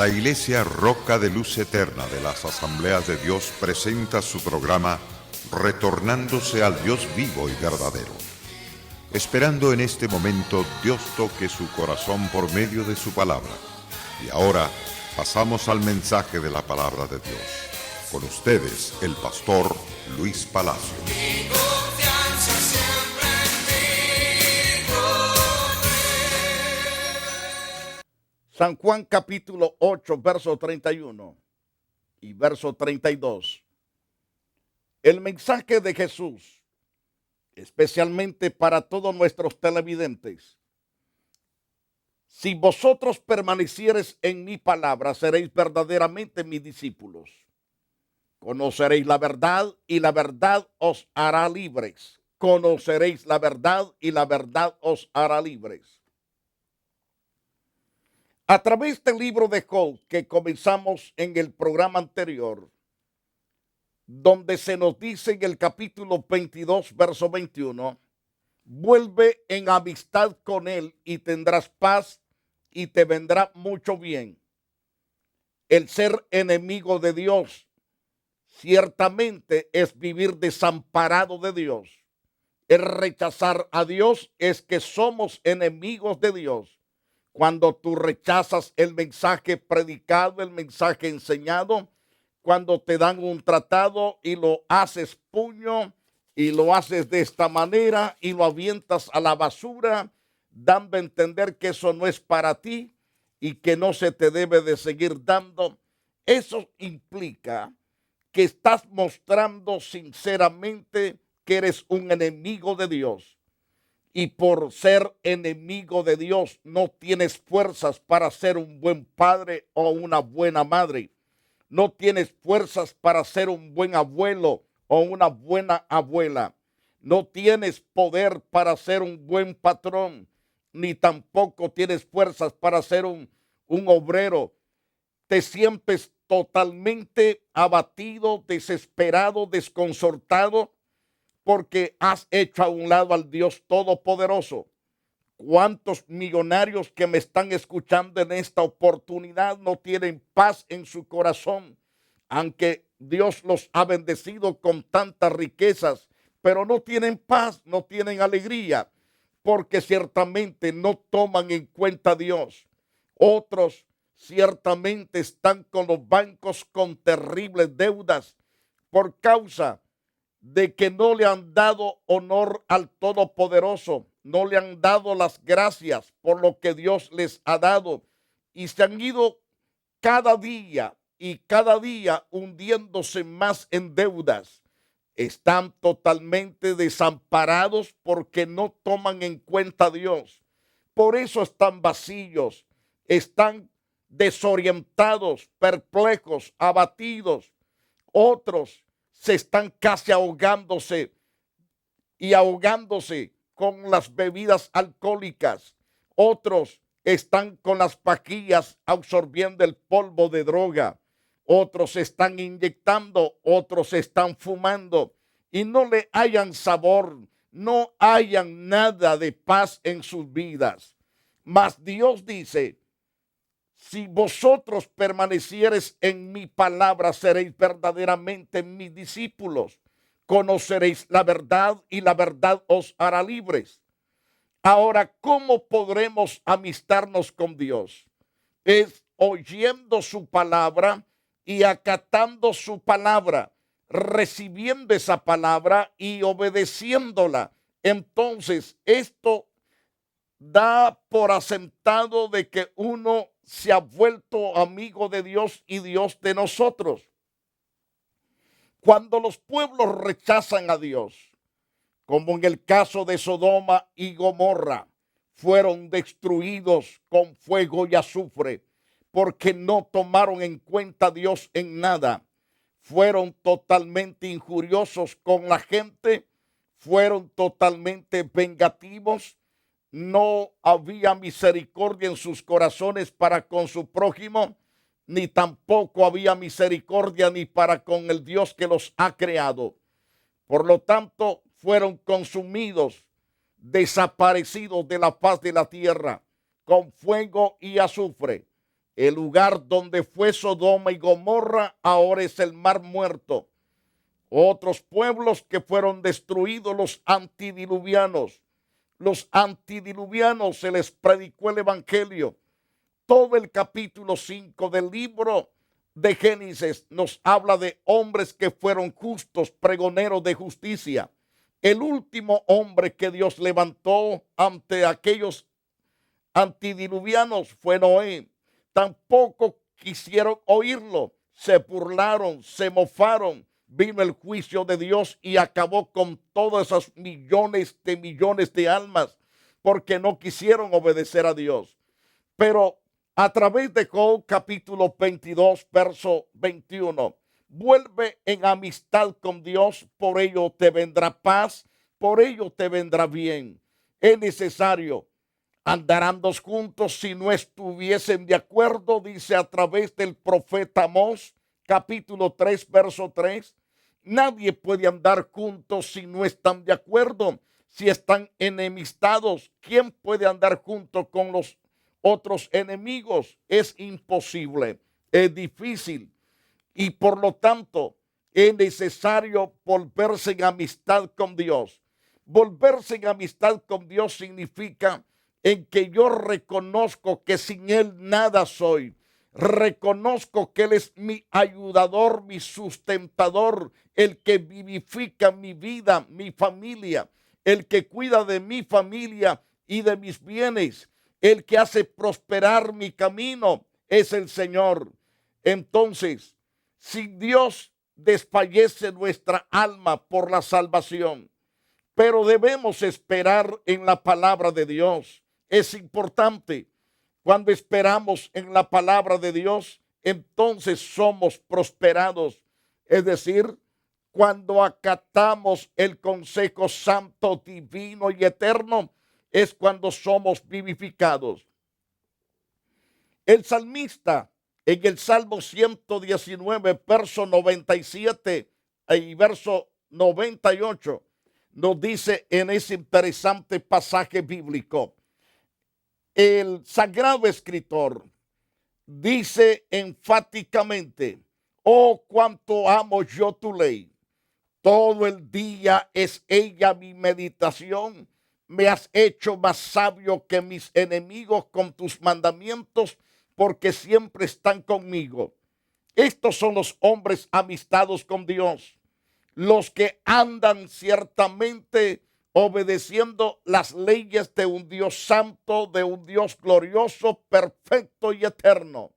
La Iglesia Roca de Luz Eterna de las Asambleas de Dios presenta su programa Retornándose al Dios vivo y verdadero. Esperando en este momento Dios toque su corazón por medio de su palabra. Y ahora pasamos al mensaje de la palabra de Dios. Con ustedes, el pastor Luis Palacio. Mi confianza siempre en ti, San Juan capítulo 8, verso 31 y verso 32. El mensaje de Jesús, especialmente para todos nuestros televidentes. Si vosotros permaneciereis en mi palabra, seréis verdaderamente mis discípulos. Conoceréis la verdad y la verdad os hará libres. Conoceréis la verdad y la verdad os hará libres. A través del libro de Job que comenzamos en el programa anterior, donde se nos dice en el capítulo 22, verso 21, vuelve en amistad con él y tendrás paz y te vendrá mucho bien. El ser enemigo de Dios ciertamente es vivir desamparado de Dios. El rechazar a Dios es que somos enemigos de Dios. Cuando tú rechazas el mensaje predicado, el mensaje enseñado, cuando te dan un tratado y lo haces puño y lo haces de esta manera y lo avientas a la basura, dando a entender que eso no es para ti y que no se te debe de seguir dando, eso implica que estás mostrando sinceramente que eres un enemigo de Dios. Y por ser enemigo de Dios no tienes fuerzas para ser un buen padre o una buena madre. No tienes fuerzas para ser un buen abuelo o una buena abuela. No tienes poder para ser un buen patrón, ni tampoco tienes fuerzas para ser un obrero. Te sientes totalmente abatido, desesperado, desconcertado, porque has hecho a un lado al Dios Todopoderoso. ¿Cuántos millonarios que me están escuchando en esta oportunidad no tienen paz en su corazón? Aunque Dios los ha bendecido con tantas riquezas, pero no tienen paz, no tienen alegría, porque ciertamente no toman en cuenta a Dios. Otros ciertamente están con los bancos con terribles deudas por causa de que no le han dado honor al Todopoderoso, no le han dado las gracias por lo que Dios les ha dado y se han ido cada día hundiéndose más en deudas. Están totalmente desamparados porque no toman en cuenta a Dios. Por eso están vacíos, están desorientados, perplejos, abatidos. Otros se están casi ahogándose con las bebidas alcohólicas. Otros están con las pajillas absorbiendo el polvo de droga. Otros están inyectando, otros están fumando y no le hayan sabor, no hayan nada de paz en sus vidas. Mas Dios dice: si vosotros permaneciereis en mi palabra, seréis verdaderamente mis discípulos. Conoceréis la verdad y la verdad os hará libres. Ahora, ¿cómo podremos amistarnos con Dios? Es oyendo su palabra y acatando su palabra, recibiendo esa palabra y obedeciéndola. Entonces, esto da por asentado de que uno se ha vuelto amigo de Dios y Dios de nosotros. Cuando los pueblos rechazan a Dios, como en el caso de Sodoma y Gomorra, fueron destruidos con fuego y azufre porque no tomaron en cuenta a Dios en nada. Fueron totalmente injuriosos con la gente, fueron totalmente vengativos. No había misericordia en sus corazones para con su prójimo, ni tampoco había misericordia ni para con el Dios que los ha creado. Por lo tanto, fueron consumidos, desaparecidos de la faz de la tierra, con fuego y azufre. El lugar donde fue Sodoma y Gomorra ahora es el Mar Muerto. Otros pueblos que fueron destruidos, los antidiluvianos. Los antidiluvianos se les predicó el evangelio. Todo el capítulo 5 del libro de Génesis nos habla de hombres que fueron justos, pregoneros de justicia. El último hombre que Dios levantó ante aquellos antidiluvianos fue Noé. Tampoco quisieron oírlo, se burlaron, se mofaron. Vino el juicio de Dios y acabó con todas esas millones de almas porque no quisieron obedecer a Dios. Pero a través de Job capítulo 22, verso 21, vuelve en amistad con Dios, por ello te vendrá paz, por ello te vendrá bien. Es necesario. Andarán dos juntos si no estuviesen de acuerdo, dice a través del profeta Amós, capítulo 3, verso 3. Nadie puede andar juntos si no están de acuerdo, si están enemistados. ¿Quién puede andar junto con los otros enemigos? Es imposible, es difícil. Y por lo tanto, es necesario volverse en amistad con Dios. Volverse en amistad con Dios significa en que yo reconozco que sin Él nada soy. Reconozco que Él es mi ayudador, mi sustentador, el que vivifica mi vida, mi familia, el que cuida de mi familia y de mis bienes, el que hace prosperar mi camino, es el Señor. Entonces, si Dios desfallece nuestra alma por la salvación, pero debemos esperar en la palabra de Dios. Es importante. Cuando esperamos en la palabra de Dios, entonces somos prosperados. Es decir, cuando acatamos el consejo santo, divino y eterno, es cuando somos vivificados. El salmista en el Salmo 119, verso 97 y verso 98, nos dice en ese interesante pasaje bíblico, el sagrado escritor dice enfáticamente: oh, cuánto amo yo tu ley. Todo el día es ella mi meditación. Me has hecho más sabio que mis enemigos con tus mandamientos, porque siempre están conmigo. Estos son los hombres amistados con Dios, los que andan ciertamente obedeciendo las leyes de un Dios santo, de un Dios glorioso, perfecto y eterno.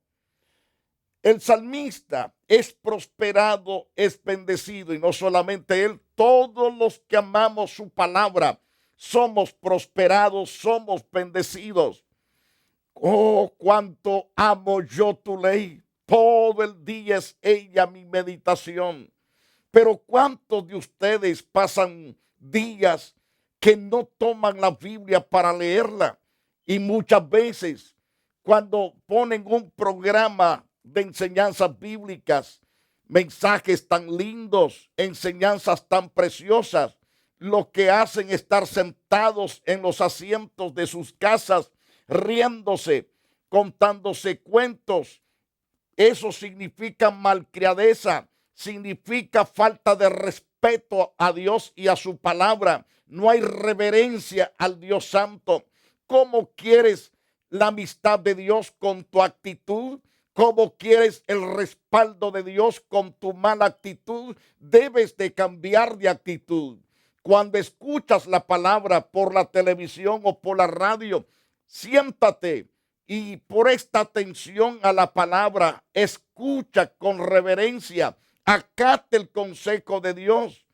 El salmista es prosperado, es bendecido, y no solamente él, todos los que amamos su palabra somos prosperados, somos bendecidos. Oh, cuánto amo yo tu ley, todo el día es ella mi meditación. Pero ¿cuántos de ustedes pasan días que no toman la Biblia para leerla? Y muchas veces cuando ponen un programa de enseñanzas bíblicas, mensajes tan lindos, enseñanzas tan preciosas, lo que hacen es estar sentados en los asientos de sus casas, riéndose, contándose cuentos. Eso significa malcriadeza, significa falta de respeto a Dios y a su palabra. No hay reverencia al Dios santo. ¿Cómo quieres la amistad de Dios con tu actitud? ¿Cómo quieres el respaldo de Dios con tu mala actitud? Debes de cambiar de actitud. Cuando escuchas la palabra por la televisión o por la radio, siéntate y presta atención a la palabra. Escucha con reverencia. Acate el consejo de Dios,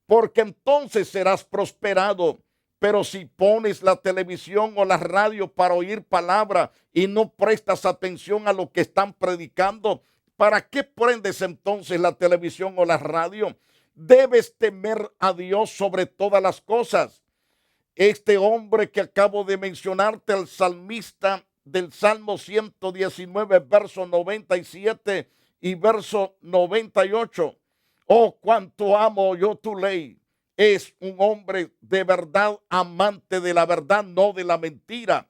porque entonces serás prosperado. Pero si pones la televisión o la radio para oír palabra y no prestas atención a lo que están predicando, ¿para qué prendes entonces la televisión o la radio? Debes temer a Dios sobre todas las cosas. Este hombre que acabo de mencionarte, el salmista del Salmo 119, verso 97 y verso 98. Oh, cuánto amo yo tu ley. Es un hombre de verdad, amante de la verdad, no de la mentira.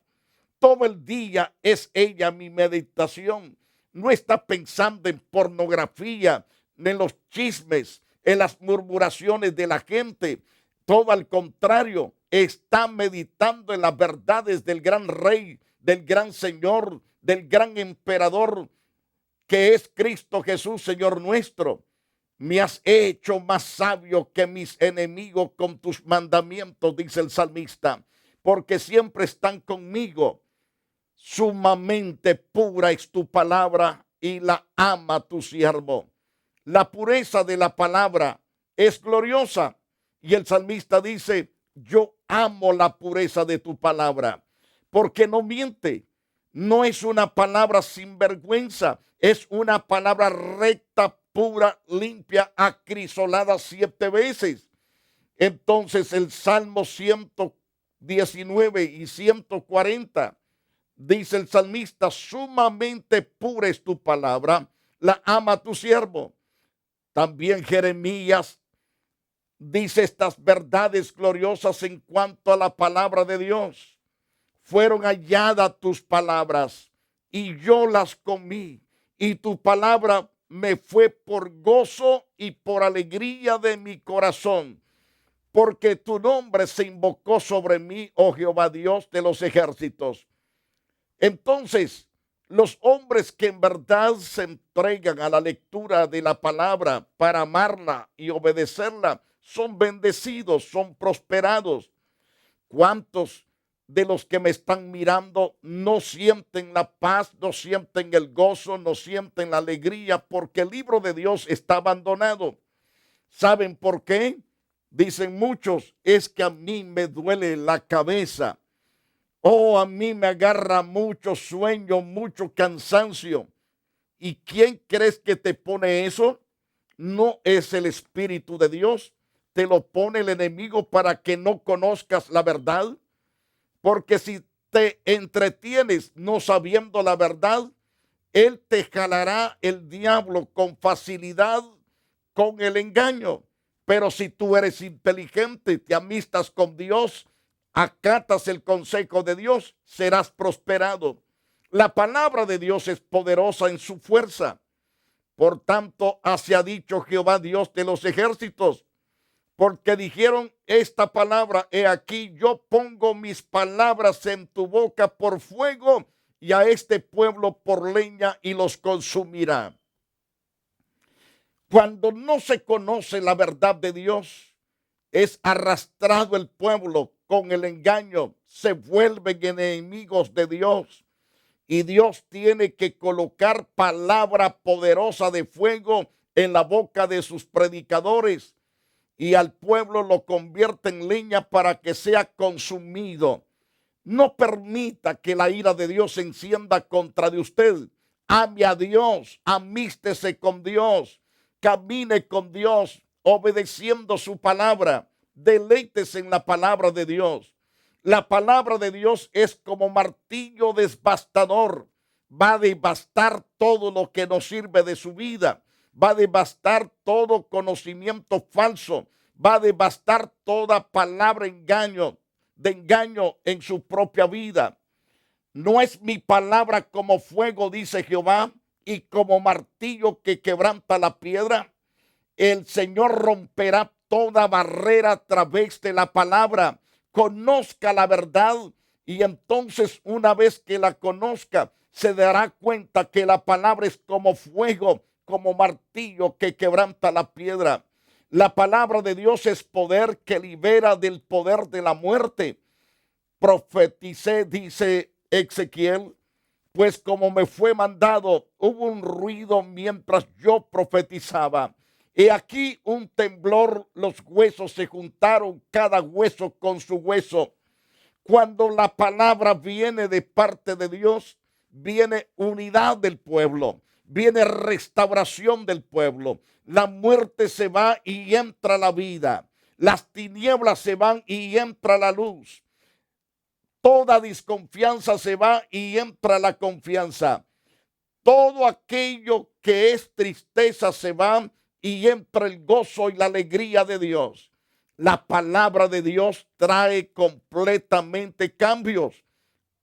Todo el día es ella mi meditación. No está pensando en pornografía, ni en los chismes, en las murmuraciones de la gente. Todo al contrario, está meditando en las verdades del gran Rey, del gran Señor, del gran Emperador, que es Cristo Jesús, Señor nuestro. Me has hecho más sabio que mis enemigos con tus mandamientos, dice el salmista, porque siempre están conmigo. Sumamente pura es tu palabra y la ama tu siervo. La pureza de la palabra es gloriosa. Y el salmista dice, yo amo la pureza de tu palabra, porque no miente. No es una palabra sin vergüenza, es una palabra recta, pura, limpia, acrisolada 7 veces. Entonces el Salmo 119 y 140 dice el salmista, sumamente pura es tu palabra, la ama tu siervo. También Jeremías dice estas verdades gloriosas en cuanto a la palabra de Dios. Fueron halladas tus palabras y yo las comí, y tu palabra me fue por gozo y por alegría de mi corazón, porque tu nombre se invocó sobre mí, oh Jehová Dios de los ejércitos. Entonces, los hombres que en verdad se entregan a la lectura de la palabra para amarla y obedecerla, son bendecidos, son prosperados. ¿Cuántos de los que me están mirando no sienten la paz, no sienten el gozo, no sienten la alegría? Porque el libro de Dios está abandonado. ¿Saben por qué? Dicen muchos, es que a mí me duele la cabeza. Oh, a mí me agarra mucho sueño, mucho cansancio. ¿Y quién crees que te pone eso? No es el Espíritu de Dios. Te lo pone el enemigo para que no conozcas la verdad. Porque si te entretienes no sabiendo la verdad, él te jalará el diablo con facilidad con el engaño. Pero si tú eres inteligente, te amistas con Dios, acatas el consejo de Dios, serás prosperado. La palabra de Dios es poderosa en su fuerza. Por tanto, así ha dicho Jehová Dios de los ejércitos, porque dijeron esta palabra, he aquí yo pongo mis palabras en tu boca por fuego y a este pueblo por leña y los consumirá. Cuando no se conoce la verdad de Dios, es arrastrado el pueblo con el engaño, se vuelven enemigos de Dios. Y Dios tiene que colocar palabra poderosa de fuego en la boca de sus predicadores, y al pueblo lo convierte en leña para que sea consumido. No permita que la ira de Dios se encienda contra de usted. Ame a Dios, amístese con Dios, camine con Dios, obedeciendo su palabra. Deleítese en la palabra de Dios. La palabra de Dios es como martillo devastador. Va a devastar todo lo que no sirve de su vida. Va a devastar todo conocimiento falso. Va a devastar toda palabra de engaño en su propia vida. No es mi palabra como fuego, dice Jehová, y como martillo que quebranta la piedra. El Señor romperá toda barrera a través de la palabra. Conozca la verdad y entonces una vez que la conozca se dará cuenta que la palabra es como fuego, como martillo que quebranta la piedra. La palabra de Dios es poder que libera del poder de la muerte. Profeticé, dice Ezequiel, pues como me fue mandado, hubo un ruido mientras yo profetizaba. He aquí un temblor, los huesos se juntaron, cada hueso con su hueso. Cuando la palabra viene de parte de Dios, viene unidad del pueblo, viene restauración del pueblo. La muerte se va y entra la vida. Las tinieblas se van y entra la luz. Toda desconfianza se va y entra la confianza. Todo aquello que es tristeza se va y entra el gozo y la alegría de Dios. La palabra de Dios trae completamente cambios.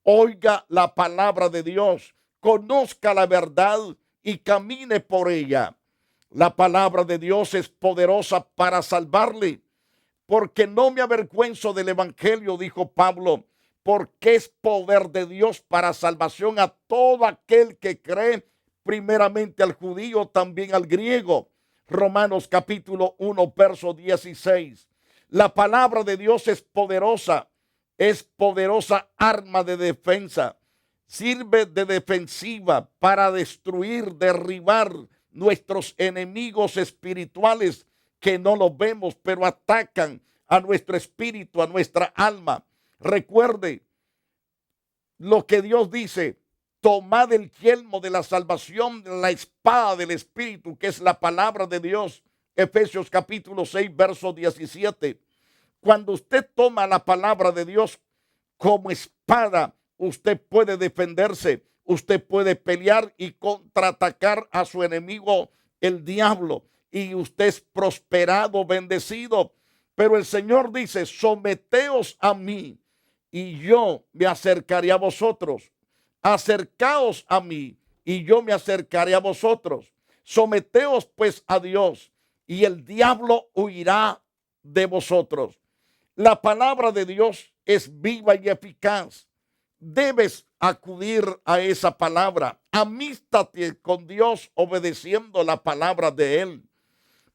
Oiga la palabra de Dios, conozca la verdad y camine por ella. La palabra de Dios es poderosa para salvarle, porque no me avergüenzo del evangelio, dijo Pablo, porque es poder de Dios para salvación a todo aquel que cree, primeramente al judío, también al griego. Romanos capítulo 1, verso 16. La palabra de Dios es poderosa arma de defensa. Sirve de defensiva para destruir, derribar nuestros enemigos espirituales que no los vemos, pero atacan a nuestro espíritu, a nuestra alma. Recuerde lo que Dios dice: tomad el yelmo de la salvación, la espada del espíritu, que es la palabra de Dios. Efesios capítulo 6, verso 17. Cuando usted toma la palabra de Dios como espada, usted puede defenderse, usted puede pelear y contraatacar a su enemigo, el diablo, y usted es prosperado, bendecido. Pero el Señor dice: someteos a mí y yo me acercaré a vosotros. Acercaos a mí y yo me acercaré a vosotros. Someteos pues a Dios y el diablo huirá de vosotros. La palabra de Dios es viva y eficaz. Debes acudir a esa palabra. Amístate con Dios obedeciendo la palabra de Él.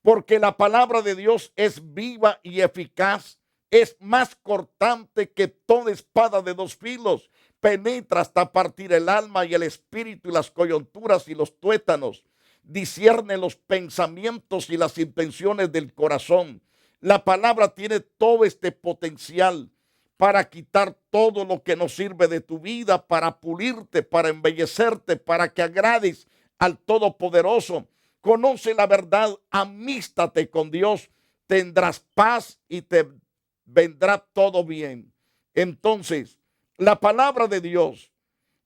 Porque la palabra de Dios es viva y eficaz. Es más cortante que toda espada de dos filos. Penetra hasta partir el alma y el espíritu y las coyunturas y los tuétanos. Discierne los pensamientos y las intenciones del corazón. La palabra tiene todo este potencial para quitar todo lo que no sirve de tu vida, para pulirte, para embellecerte, para que agrades al Todopoderoso. Conoce la verdad, amístate con Dios, tendrás paz y te vendrá todo bien. Entonces, la palabra de Dios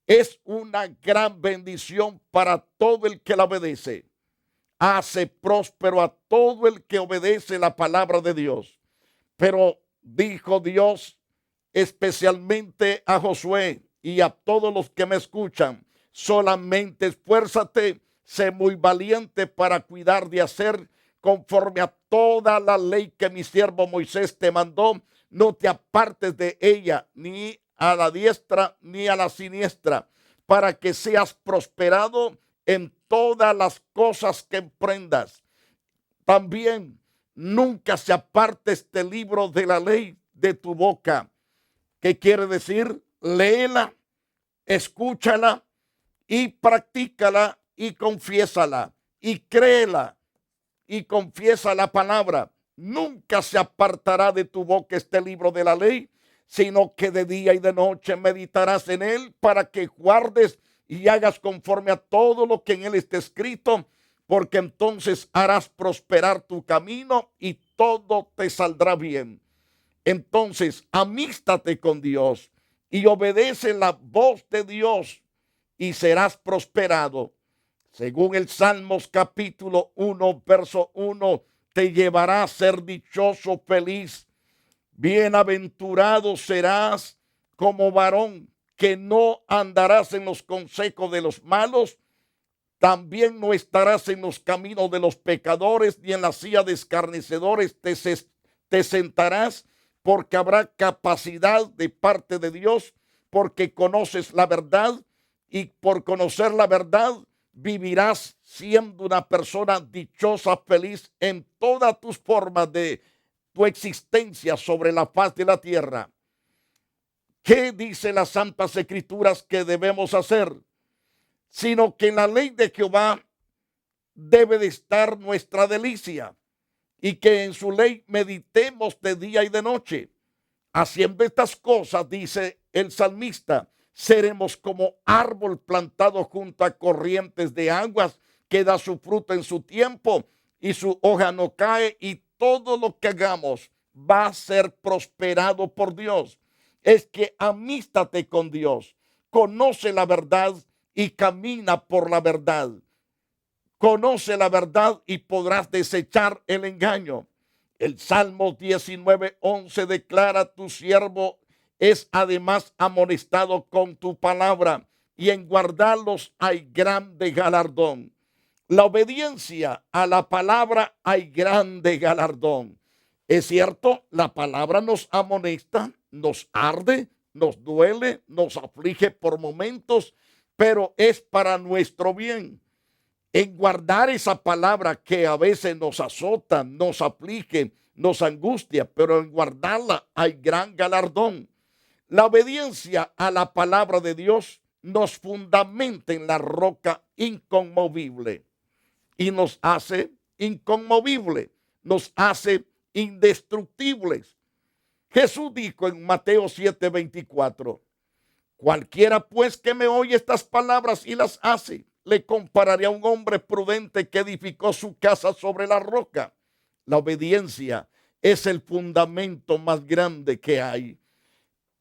es una gran bendición para todo el que la obedece. Hace próspero a todo el que obedece la palabra de Dios. Pero dijo Dios especialmente a Josué y a todos los que me escuchan: solamente esfuérzate, sé muy valiente para cuidar de hacer conforme a toda la ley que mi siervo Moisés te mandó. No te apartes de ella, ni a la diestra ni a la siniestra, para que seas prosperado en todas las cosas que emprendas. También nunca se aparte este libro de la ley de tu boca. ¿Qué quiere decir? Léela, escúchala y practícala y confiésala y créela y confiesa la palabra. Nunca se apartará de tu boca este libro de la ley, sino que de día y de noche meditarás en él, para que guardes y hagas conforme a todo lo que en él está escrito, porque entonces harás prosperar tu camino y todo te saldrá bien. Entonces, amístate con Dios y obedece la voz de Dios y serás prosperado. Según el Salmos capítulo 1, verso 1, te llevará a ser dichoso, feliz. Bienaventurado serás como varón, que no andarás en los consejos de los malos, también no estarás en los caminos de los pecadores, ni en la silla de escarnecedores te sentarás, porque habrá capacidad de parte de Dios, porque conoces la verdad, y por conocer la verdad vivirás siendo una persona dichosa, feliz en todas tus formas de tu existencia sobre la faz de la tierra. ¿Qué dice las Santas Escrituras que debemos hacer? Sino que en la ley de Jehová debe de estar nuestra delicia, y que en su ley meditemos de día y de noche. Haciendo estas cosas, dice el salmista, seremos como árbol plantado junto a corrientes de aguas, que da su fruto en su tiempo y su hoja no cae, y todo lo que hagamos va a ser prosperado por Dios. Es que amístate con Dios, conoce la verdad y camina por la verdad. Conoce la verdad y podrás desechar el engaño. El Salmo 19:11 declara: tu siervo es además amonestado con tu palabra, y en guardarlos hay grande galardón. La obediencia a la palabra hay grande galardón. Es cierto, la palabra nos amonesta, nos arde, nos duele, nos aflige por momentos, pero es para nuestro bien. En guardar esa palabra que a veces nos azota, nos aflige, nos angustia, pero en guardarla hay gran galardón. La obediencia a la palabra de Dios nos fundamenta en la roca inconmovible y nos hace inconmovible, nos hace indestructibles. Jesús dijo en Mateo 7:24, cualquiera pues que me oye estas palabras y las hace, le compararé a un hombre prudente que edificó su casa sobre la roca. La obediencia es el fundamento más grande que hay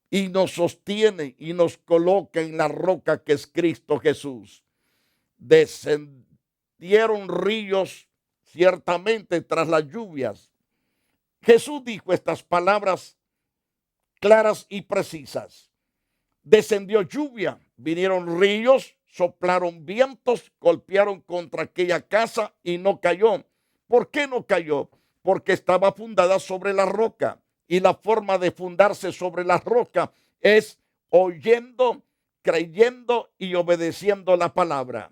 y nos sostiene y nos coloca en la roca que es Cristo Jesús. Descendieron ríos ciertamente tras las lluvias. Jesús dijo estas palabras claras y precisas. Descendió lluvia, vinieron ríos, soplaron vientos, golpearon contra aquella casa y no cayó. ¿Por qué no cayó? Porque estaba fundada sobre la roca. Y la forma de fundarse sobre la roca es oyendo, creyendo y obedeciendo la palabra.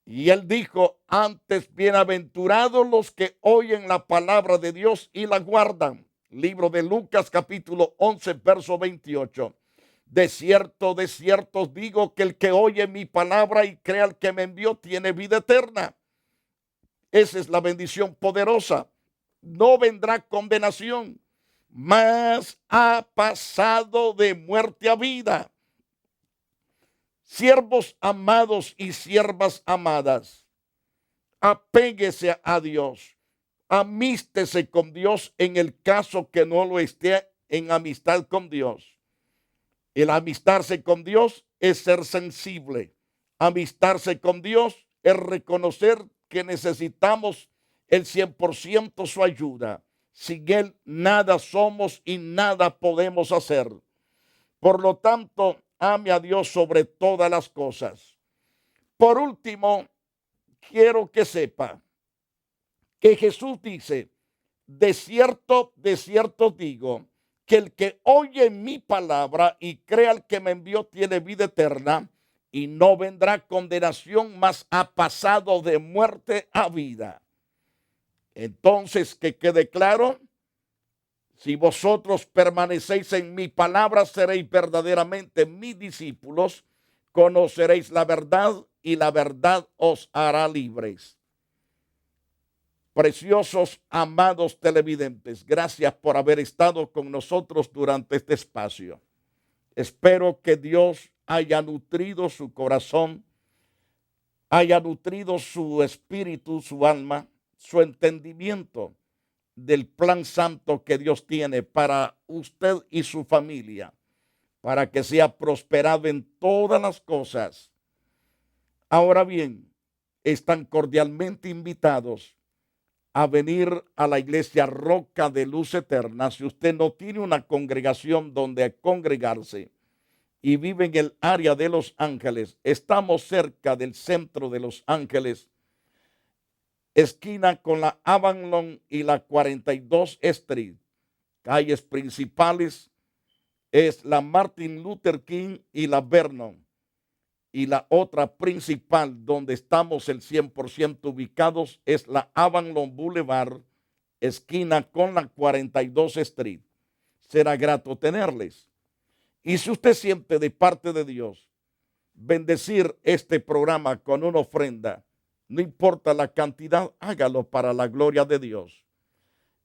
Y él dijo, antes bienaventurados los que oyen la palabra de Dios y la guardan. Libro de Lucas capítulo 11, verso 28. De cierto os digo que el que oye mi palabra y crea al que me envió tiene vida eterna. Esa es la bendición poderosa. No vendrá condenación, mas ha pasado de muerte a vida. Siervos amados y siervas amadas, apéguese a Dios, amístese con Dios en el caso que no lo esté en amistad con Dios. El amistarse con Dios es ser sensible. Amistarse con Dios es reconocer que necesitamos el 100% su ayuda. Sin Él nada somos y nada podemos hacer. Por lo tanto, ame a Dios sobre todas las cosas. Por último, quiero que sepa que Jesús dice, de cierto digo, que el que oye mi palabra y crea al que me envió tiene vida eterna y no vendrá condenación, mas ha pasado de muerte a vida. Entonces, que quede claro, si vosotros permanecéis en mi palabra, seréis verdaderamente mis discípulos, conoceréis la verdad y la verdad os hará libres. Preciosos, amados televidentes, gracias por haber estado con nosotros durante este espacio. Espero que Dios haya nutrido su corazón, haya nutrido su espíritu, su alma, su entendimiento del plan santo que Dios tiene para usted y su familia, para que sea prosperado en todas las cosas. Ahora bien, están cordialmente invitados a venir a la iglesia Roca de Luz Eterna. Si usted no tiene una congregación donde congregarse y vive en el área de Los Ángeles, estamos cerca del centro de Los Ángeles, esquina con la Avalon y la 42 Street. Calles principales es la Martin Luther King y la Vernon. Y la otra principal donde estamos el 100% ubicados es la Avalon Boulevard, esquina con la 42 Street. Será grato tenerles. Y si usted siente de parte de Dios bendecir este programa con una ofrenda, no importa la cantidad, hágalo para la gloria de Dios.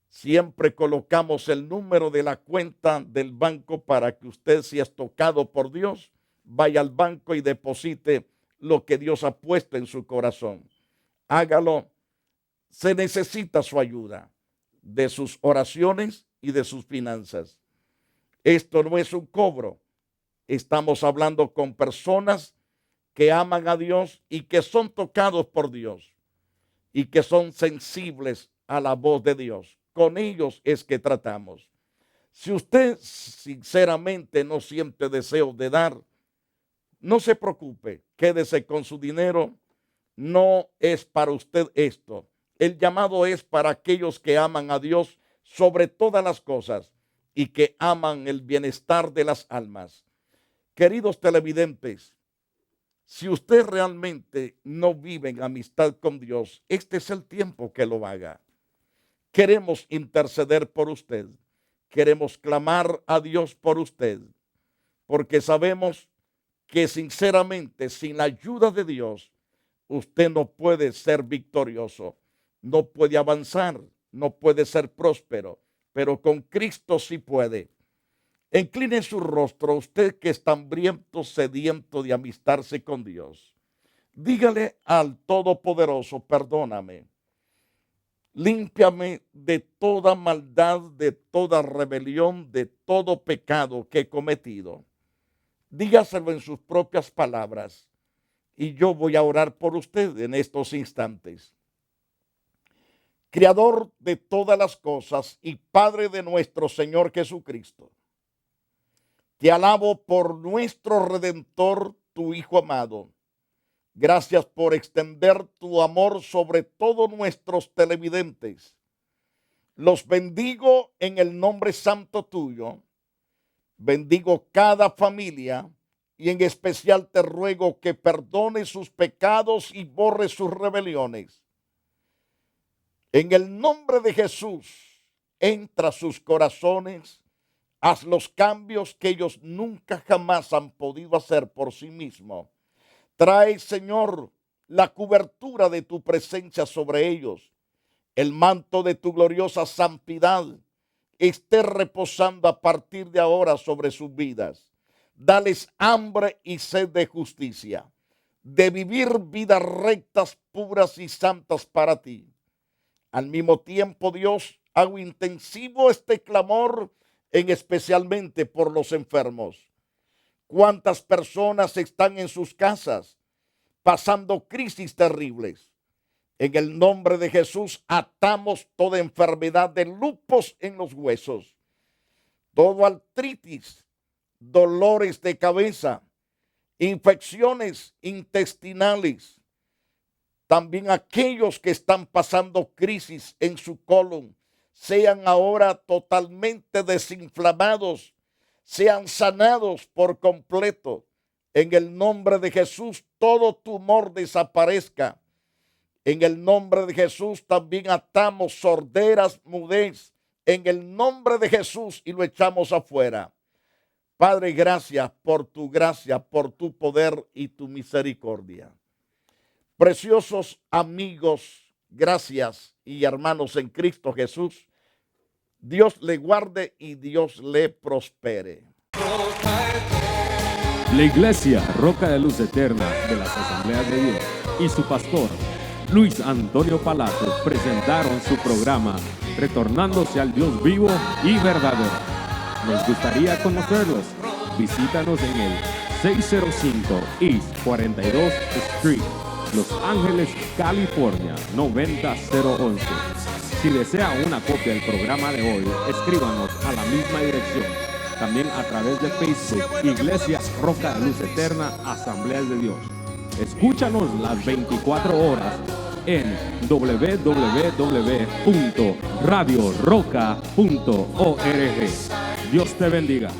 Siempre colocamos el número de la cuenta del banco para que usted, si es tocado por Dios, vaya al banco y deposite lo que Dios ha puesto en su corazón. Hágalo. Se necesita su ayuda, de sus oraciones y de sus finanzas. Esto no es un cobro. Estamos hablando con personas que aman a Dios y que son tocados por Dios y que son sensibles a la voz de Dios. Con ellos es que tratamos. Si usted sinceramente no siente deseo de dar, no se preocupe, quédese con su dinero. No es para usted esto. El llamado es para aquellos que aman a Dios sobre todas las cosas y que aman el bienestar de las almas. Queridos televidentes, si usted realmente no vive en amistad con Dios, este es el tiempo que lo haga. Queremos interceder por usted. Queremos clamar a Dios por usted, porque sabemos que sinceramente sin la ayuda de Dios, usted no puede ser victorioso, no puede avanzar, no puede ser próspero, pero con Cristo sí puede. Incline su rostro, usted que está hambriento, sediento de amistarse con Dios. Dígale al Todopoderoso, perdóname, límpiame de toda maldad, de toda rebelión, de todo pecado que he cometido. Dígaselo en sus propias palabras y yo voy a orar por usted en estos instantes. Creador de todas las cosas y Padre de nuestro Señor Jesucristo, te alabo por nuestro Redentor, tu Hijo amado. Gracias por extender tu amor sobre todos nuestros televidentes. Los bendigo en el nombre santo tuyo. Bendigo cada familia y en especial te ruego que perdone sus pecados y borre sus rebeliones. En el nombre de Jesús, entra a sus corazones, haz los cambios que ellos nunca jamás han podido hacer por sí mismos. Trae, Señor, la cobertura de tu presencia sobre ellos. El manto de tu gloriosa santidad esté reposando a partir de ahora sobre sus vidas. Dales hambre y sed de justicia, de vivir vidas rectas, puras y santas para ti. Al mismo tiempo, Dios, hago intensivo este clamor, especialmente por los enfermos. ¿Cuántas personas están en sus casas pasando crisis terribles? En el nombre de Jesús atamos toda enfermedad de lupus en los huesos, toda artritis, dolores de cabeza, infecciones intestinales. También aquellos que están pasando crisis en su colon, sean ahora totalmente desinflamados, sean sanados por completo. En el nombre de Jesús, todo tumor desaparezca. En el nombre de Jesús también atamos sorderas, mudez. En el nombre de Jesús y lo echamos afuera. Padre, gracias, por tu poder y tu misericordia. Preciosos amigos, gracias y hermanos en Cristo Jesús. Dios le guarde y Dios le prospere. La Iglesia Roca de Luz Eterna de las Asambleas de Dios y su pastor Luis Antonio Palacio presentaron su programa Retornándose al Dios vivo y verdadero. Nos gustaría conocerlos. Visítanos en el 605 East 42 Street, Los Ángeles, California 90011. Si desea una copia del programa de hoy, escríbanos a la misma dirección. También a través de Facebook, Iglesia Roca de Luz Eterna, Asambleas de Dios. Escúchanos las 24 horas en www.radioroca.org. Dios te bendiga.